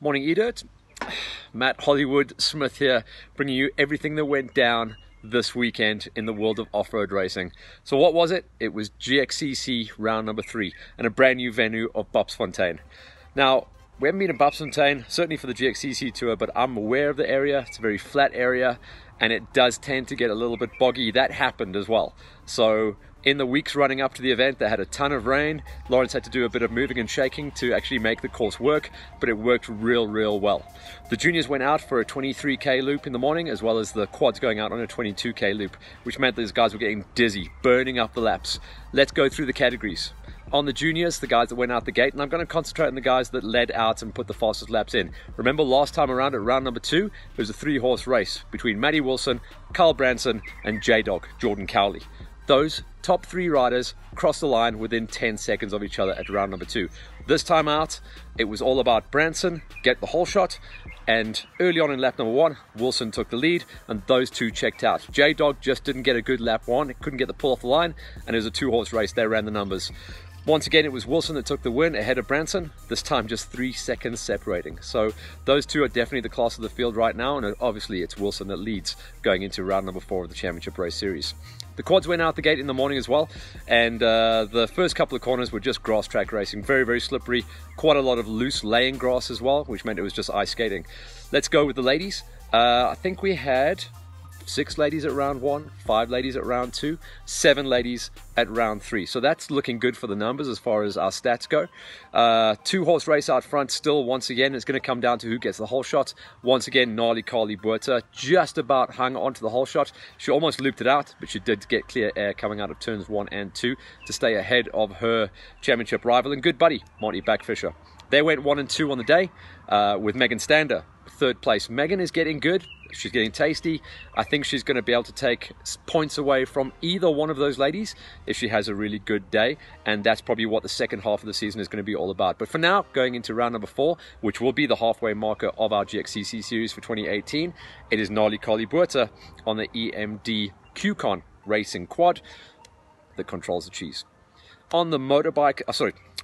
Morning, Edirt. Matt Hollywood Smith here, bringing you everything that went down this weekend in the world of off-road racing. So what was it? It was GXCC round number 3 and a brand new venue of Bopsfontein. Now, we haven't been in Bopsfontein, certainly for the GXCC tour, but I'm aware of the area. It's a very flat area and it does tend to get a little bit boggy. That happened as well. So in the weeks running up to the event, they had a ton of rain. Lawrence had to do a bit of moving and shaking to actually make the course work, but it worked real well. The juniors went out for a 23k loop in the morning, as well as the quads going out on a 22k loop, which meant these guys were getting dizzy, burning up the laps. Let's go through the categories. On the juniors, the guys that went out the gate, and I'm going to concentrate on the guys that led out and put the fastest laps in. Remember last time around at round number 2, it was a 3-horse race between Matty Wilson, Carl Branson and J-Dog, Jordan Cowley. Those top 3 riders crossed the line within 10 seconds of each other at round number 2. This time out, it was all about Branson, get the whole shot, and early on in lap number 1, Wilson took the lead, and those two checked out. J-Dog just didn't get a good lap 1, couldn't get the pull off the line, and it was a 2-horse race. They ran the numbers. Once again, it was Wilson that took the win ahead of Branson, this time just 3 seconds separating. So those two are definitely the class of the field right now, and obviously it's Wilson that leads going into round number 4 of the Championship Race Series. The quads went out the gate in the morning as well, and the first couple of corners were just grass track racing, very slippery, quite a lot of loose laying grass as well, which meant it was just ice skating. Let's go with the ladies. I think we had 6 ladies at round 1, 5 ladies at round 2, 7 ladies at round 3. So that's looking good for the numbers as far as our stats go. 2-horse race out front still. Once again, it's going to come down to who gets the whole shot. Once again, Gnarly Carly Buerta just about hung onto the whole shot. She almost looped it out, but she did get clear air coming out of turns 1 and 2 to stay ahead of her championship rival and good buddy, Monty Backfisher. They went 1 and 2 on the day with Megan Stander, 3rd place. Megan is getting good. She's getting tasty. I think she's going to be able to take points away from either one of those ladies if she has a really good day, and that's probably what the second half of the season is going to be all about. But for now, going into round number 4, which will be the halfway marker of our GXCC series for 2018, it is Gnarly Carly Buerta on the EMD QCon Racing Quad that controls the cheese. On the motorbike,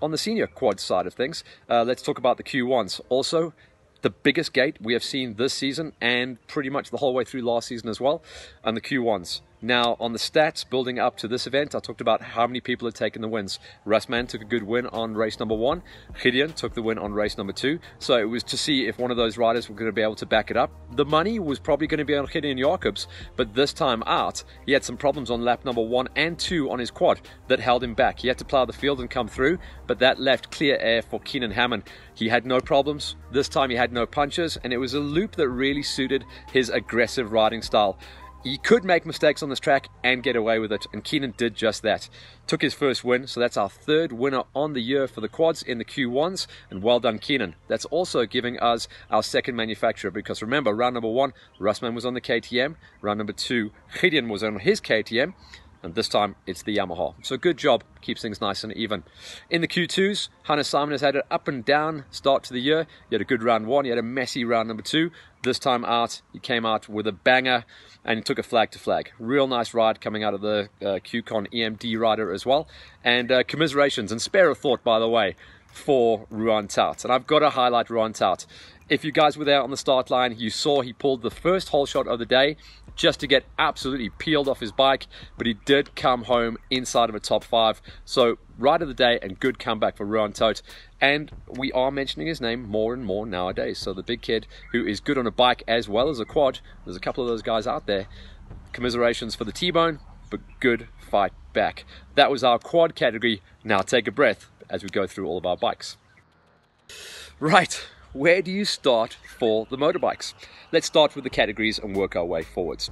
on the senior quad side of things, let's talk about the Q1s. Also, the biggest gate we have seen this season and pretty much the whole way through last season as well, and the Q1s. Now, on the stats building up to this event, I talked about how many people had taken the wins. Rasman took a good win on race number 1. Gideon took the win on race number 2. So it was to see if one of those riders were going to be able to back it up. The money was probably going to be on Gideon Jacobs, but this time out, he had some problems on lap number 1 and 2 on his quad that held him back. He had to plow the field and come through, but that left clear air for Keenan Hammond. He had no problems. This time he had no punches, and it was a loop that really suited his aggressive riding style. He could make mistakes on this track and get away with it, and Keenan did just that. Took his first win, so that's our 3rd winner on the year for the quads in the Q1s, and well done, Keenan. That's also giving us our 2nd manufacturer, because remember, round number 1, Rasman was on the KTM, round number 2, Gideon was on his KTM, and this time it's the Yamaha. So good job, keeps things nice and even. In the Q2s, Hannes Simon has had an up and down start to the year. He had a good round 1, he had a messy round number 2. This time out, he came out with a banger and took a flag to flag. Real nice ride coming out of the QCon EMD rider as well. And commiserations and spare a thought, by the way, for Ruan Tout. And I've got to highlight Ruan Tout. If you guys were there on the start line, you saw he pulled the first whole shot of the day just to get absolutely peeled off his bike, but he did come home inside of a top 5. So ride of the day and good comeback for Ruan Tout. And we are mentioning his name more and more nowadays. So the big kid who is good on a bike as well as a quad, there's a couple of those guys out there. Commiserations for the T-Bone, but good fight back. That was our quad category. Now take a breath as we go through all of our bikes. Right. Where do you start for the motorbikes? Let's start with the categories and work our way forwards.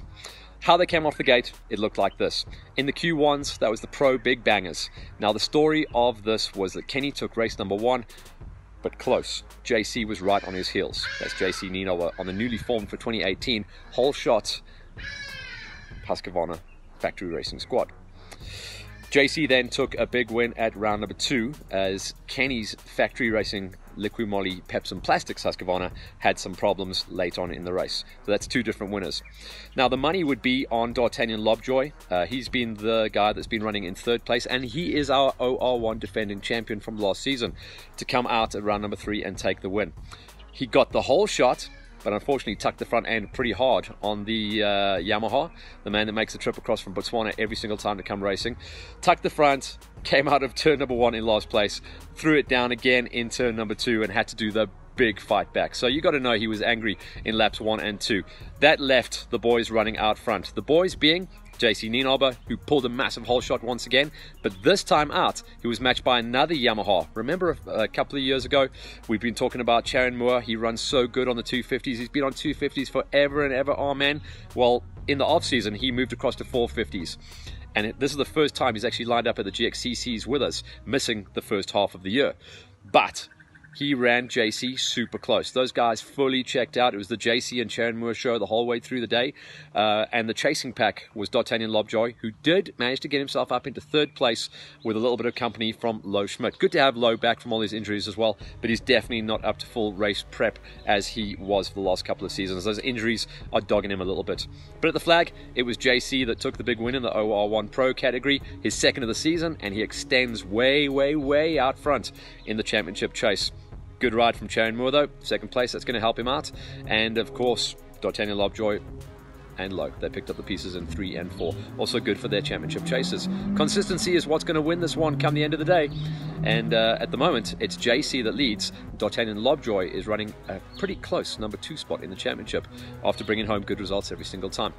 How they came off the gate, it looked like this. In the Q1s, that was the Pro Big Bangers. Now the story of this was that Kenny took race number 1, but close. JC was right on his heels. That's JC Nienaber on the newly formed for 2018 whole shot Husqvarna Factory Racing Squad. JC then took a big win at round number 2 as Kenny's Factory Racing Liqui-Moly Pepsi Plastics Husqvarna had some problems late on in the race. So that's 2 different winners. Now the money would be on D'Artagnan Lobjoy. He's been the guy that's been running in 3rd place, and he is our OR1 defending champion from last season, to come out at round number 3 and take the win. He got the whole shot, but unfortunately tucked the front end pretty hard on the Yamaha, the man that makes the trip across from Botswana every single time to come racing. Tucked the front, came out of turn number 1 in last place, threw it down again in turn number 2 and had to do the big fight back. So you got to know he was angry in laps 1 and 2. That left the boys running out front. The boys being JC Nienaber, who pulled a massive hole shot once again, but this time out he was matched by another Yamaha. Remember a couple of years ago we've been talking about Charon Moore. He runs so good on the 250s. He's been on 250s forever and ever. Oh man. Well, in the off season he moved across to 450s, and this is the first time he's actually lined up at the GXCCs with us, missing the first half of the year. But he ran JC super close. Those guys fully checked out. It was the JC and Charon Moore show the whole way through the day. And the chasing pack was D'Artagnan Lobjoy, who did manage to get himself up into 3rd place with a little bit of company from Lo Schmidt. Good to have Lo back from all his injuries as well, but he's definitely not up to full race prep as he was for the last couple of seasons. Those injuries are dogging him a little bit. But at the flag, it was JC that took the big win in the OR1 Pro category, his 2nd of the season, and he extends way, way, way out front in the championship chase. Good ride from Charon Moore though, 2nd place, that's going to help him out. And of course, D'Artagnan Lobjoy and Lo, they picked up the pieces in 3 and 4. Also good for their championship chases. Consistency is what's going to win this one come the end of the day. And at the moment, it's JC that leads. D'Artagnan Lobjoy is running a pretty close number 2 spot in the championship after bringing home good results every single time.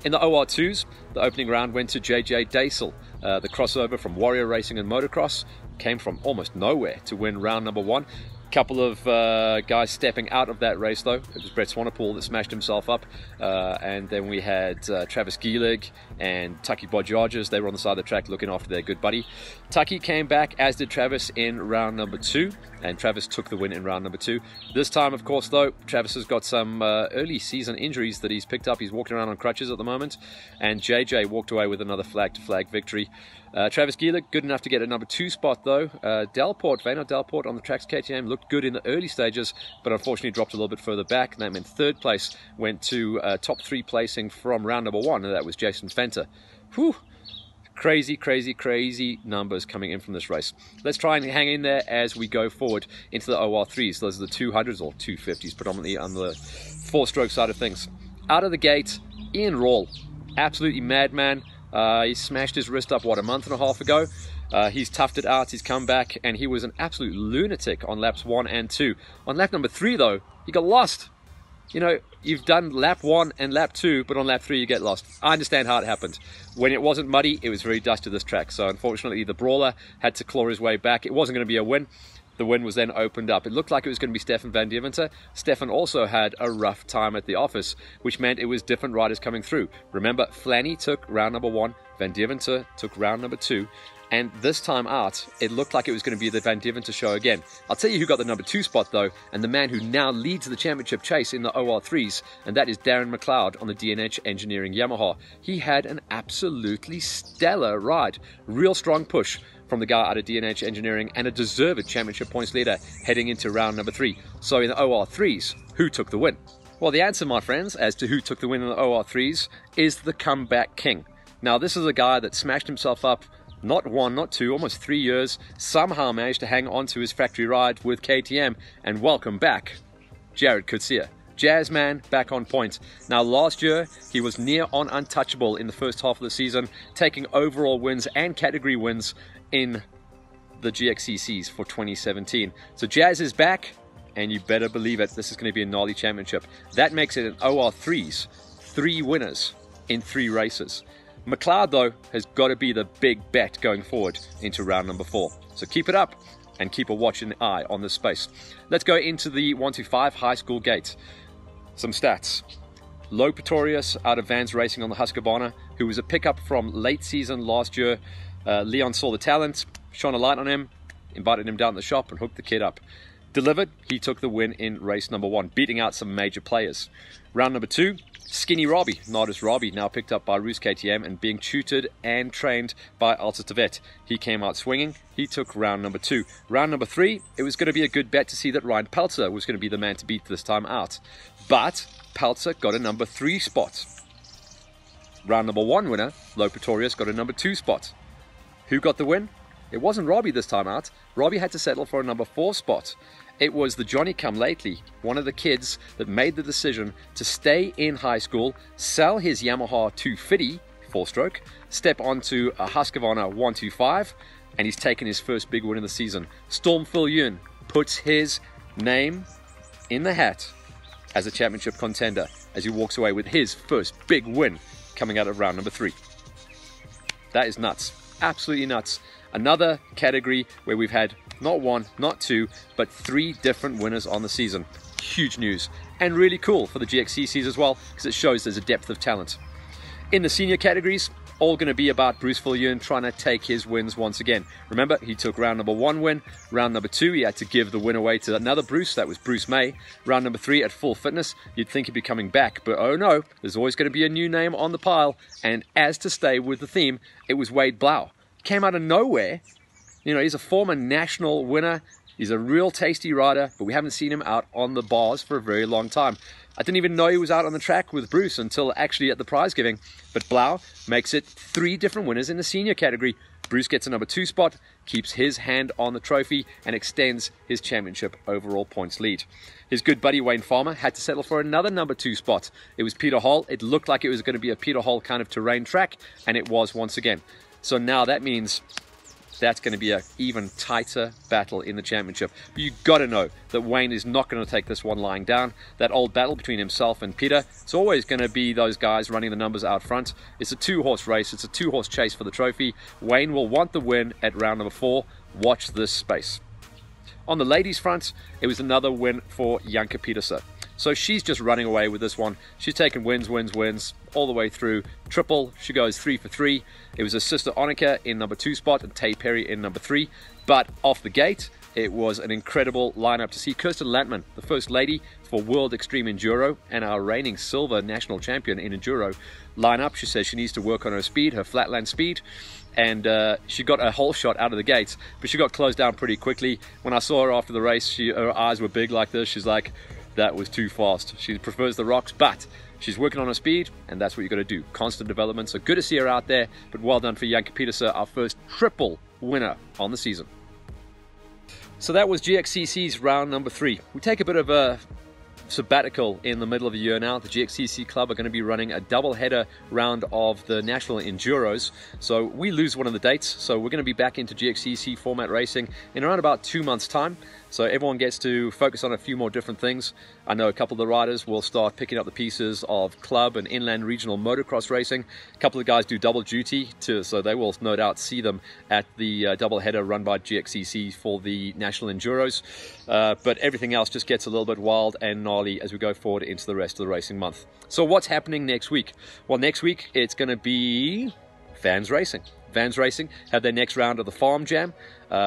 In the OR2s, the opening round went to JJ Daisel. The crossover from Warrior Racing and Motocross came from almost nowhere to win round number 1. Couple of guys stepping out of that race though. It was Brett Swanepoel that smashed himself up, and then we had Travis Gielig and Taki Bajajers. They were on the side of the track looking after their good buddy. Taki came back, as did Travis, in round number 2, and Travis took the win in round number 2. This time, of course, though, Travis has got some early season injuries that he's picked up. He's walking around on crutches at the moment, and JJ walked away with another flag-to-flag victory. Travis Gielig, good enough to get a number 2 spot though. Delport, Vano Delport on the tracks KTM looked good in the early stages, but unfortunately dropped a little bit further back. And that meant 3rd place went to top 3 placing from round number 1, and that was Jason Fenter. Whew. Crazy, crazy, crazy numbers coming in from this race. Let's try and hang in there as we go forward into the OR3s. Those are the 200s or 250s, predominantly on the 4-stroke side of things. Out of the gate, Ian Rawle, absolutely madman. He smashed his wrist up, what, a month and a half ago? He's toughed it out, he's come back, and he was an absolute lunatic on laps 1 and 2. On lap number 3, though, he got lost. You know, you've done lap 1 and lap 2, but on lap 3 you get lost. I understand how it happened. When it wasn't muddy, it was very dusty, this track. So unfortunately, the brawler had to claw his way back. It wasn't going to be a win. The win was then opened up. It looked like it was going to be Stefan van Deventer. Stefan also had a rough time at the office, which meant it was different riders coming through. Remember, Flanny took round number 1, Van Deventer took round number 2, and this time out, it looked like it was going to be the Van Deventer show again. I'll tell you who got the number 2 spot though, and the man who now leads the championship chase in the OR3s, and that is Darren McLeod on the D&H Engineering Yamaha. He had an absolutely stellar ride. Real strong push from the guy out of D&H Engineering, and a deserved championship points leader heading into round number 3. So in the OR3s, who took the win? Well, the answer, my friends, as to who took the win in the OR3s is the comeback king. Now, this is a guy that smashed himself up not 1, not 2, almost 3 years, somehow managed to hang on to his factory ride with KTM, and welcome back Jared Coetzee. Jazzman back on point. Now, last year, he was near on untouchable in the first half of the season, taking overall wins and category wins in the GXCCs for 2017. So Jazz is back, and you better believe it, this is going to be a gnarly championship. That makes it an OR3s, 3 winners in 3 races. McLeod, though, has got to be the big bet going forward into round number 4. So keep it up and keep a watching eye on this space. Let's go into the 125 high school gate. Some stats. Lo Pretorius out of Vans Racing on the Husqvarna, who was a pickup from late season last year. Leon saw the talent, shone a light on him, invited him down to the shop and hooked the kid up. Delivered, he took the win in race number 1, beating out some major players. Round number 2, Skinny Robbie, Nardus Robbie, now picked up by Roos KTM and being tutored and trained by Alta Tevet. He came out swinging, he took round number 2. Round number 3, it was going to be a good bet to see that Ryan Peltzer was going to be the man to beat this time out. But Peltzer got a number 3 spot. Round number 1 winner, Lo Pretorius, got a number 2 spot. Who got the win? It wasn't Robbie this time out. Robbie had to settle for a number 4 spot. It was the Johnny Come Lately, one of the kids that made the decision to stay in high school, sell his Yamaha 250 4-stroke, step onto a Husqvarna 125, and he's taken his first big win of the season. Storm Phil Yuen puts his name in the hat as a championship contender as he walks away with his first big win coming out of round number 3. That is nuts, absolutely nuts. Another category where we've had not 1, not 2, but 3 different winners on the season. Huge news, and really cool for the GXCCs as well, because it shows there's a depth of talent. In the senior categories, all going to be about Bruce Phil Yuen trying to take his wins once again. Remember, he took round number 1 win. Round number 2, he had to give the win away to another Bruce. That was Bruce May. Round number 3, at full fitness, you'd think he'd be coming back. But oh no, there's always going to be a new name on the pile. And as to stay with the theme, it was Wade Blau. Came out of nowhere. You know, he's a former national winner. He's a real tasty rider, but we haven't seen him out on the bars for a very long time. I didn't even know he was out on the track with Bruce until actually at the prize giving. But Blau makes it 3 different winners in the senior category. Bruce gets a number 2 spot, keeps his hand on the trophy, and extends his championship overall points lead. His good buddy Wayne Farmer had to settle for another number 2 spot. It was Peter Hall. It looked like it was going to be a Peter Hall kind of terrain track, and it was once again. So now that means that's going to be an even tighter battle in the championship. But you've got to know that Wayne is not going to take this one lying down. That old battle between himself and Peter, it's always going to be those guys running the numbers out front. It's a 2-horse race. It's a 2-horse chase for the trophy. Wayne will want the win at round number 4. Watch this space. On the ladies front, it was another win for Janke Pieterse. So she's just running away with this one. She's taken wins all the way through. Triple, she goes 3 for 3. It was her sister Annika in number 2 spot and Tay Perry in number 3. But off the gate, it was an incredible lineup to see Kirsten Lantman, the first lady for World Extreme Enduro and our reigning silver national champion in Enduro, line up. She says she needs to work on her speed, her flatland speed. And she got a whole shot out of the gates, but she got closed down pretty quickly. When I saw her after the race, her eyes were big like this. She's like, that was too fast. She prefers the rocks, but she's working on her speed, and that's what you got to do. Constant development. So good to see her out there, but well done for Janke Pieterse, our first triple winner on the season. So that was GXCC's round number 3. We take a bit of a sabbatical in the middle of the year now. The GXCC Club are going to be running a double-header round of the National Enduros. So we lose one of the dates, so we're going to be back into GXCC format racing in around about 2 months' time. So everyone gets to focus on a few more different things. I know a couple of the riders will start picking up the pieces of club and inland regional motocross racing. A couple of guys do double duty, so they will no doubt see them at the double header run by GXCC for the National Enduros. But everything else just gets a little bit wild and gnarly as we go forward into the rest of the racing month. So what's happening next week? Well, next week it's going to be Vans Racing. Vans Racing have their next round of the Farm Jam,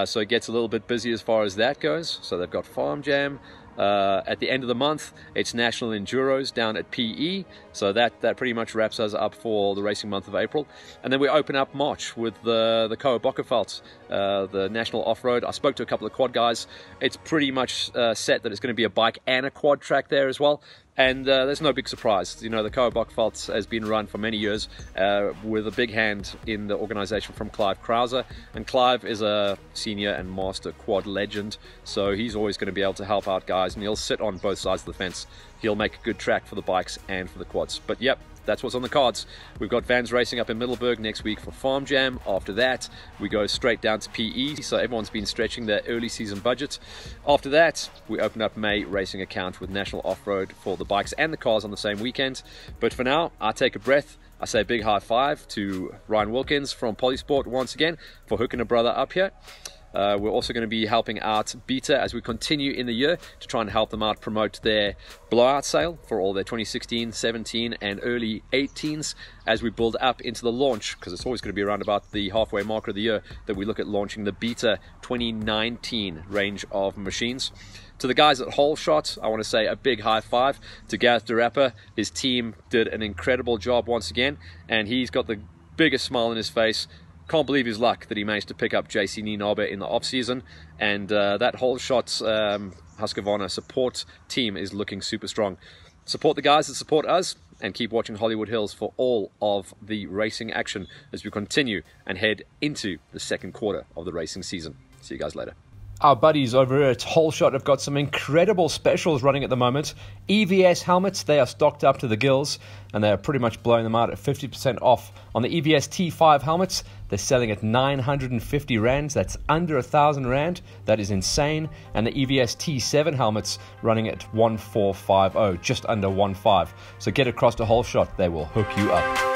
so it gets a little bit busy as far as that goes. So they've got Farm Jam. At the end of the month, it's National Enduros down at PE, so that pretty much wraps us up for the racing month of April. And then we open up March with the Koa Bokkenfeld, the National Off-Road. I spoke to a couple of quad guys. It's pretty much set that it's going to be a bike and a quad track there as well. And there's no big surprise. You know, the Koa Bokkenfeld has been run for many years with a big hand in the organization from Clive Krauser. And Clive is a senior and master quad legend, so he's always going to be able to help out guys, and he'll sit on both sides of the fence. He'll make a good track for the bikes and for the quads. But yep, that's what's on the cards. We've got Vans Racing up in Middelburg next week for Farm Jam. After that, we go straight down to PE, so everyone's been stretching their early season budget. After that, we open up May racing account with National Off-Road for the bikes and the cars on the same weekend. But for now, I take a breath. I say a big high five to Ryan Wilkins from Polysport once again for hooking a brother up here. We're also going to be helping out Beta as we continue in the year to try and help them out promote their blowout sale for all their 2016, 17 and early 18s as we build up into the launch, because it's always going to be around about the halfway mark of the year that we look at launching the Beta 2019 range of machines. To the guys at Whole Shot, I want to say a big high five to Gareth de Rapper. His team did an incredible job once again, and he's got the biggest smile on his face. Can't believe his luck that he managed to pick up JC Nienaber in the off-season, and that Whole Shot's Husqvarna support team is looking super strong. Support the guys that support us, and keep watching Hollywood Hills for all of the racing action as we continue and head into the second quarter of the racing season. See you guys later. Our buddies over here at Holeshot have got some incredible specials running at the moment. EVS helmets, they are stocked up to the gills, and they are pretty much blowing them out at 50% off. On the EVS T5 helmets, they're selling at 950 rands. That's under 1,000 rand. That is insane. And the EVS T7 helmets running at 1450, just under 15. So get across to Holeshot, they will hook you up.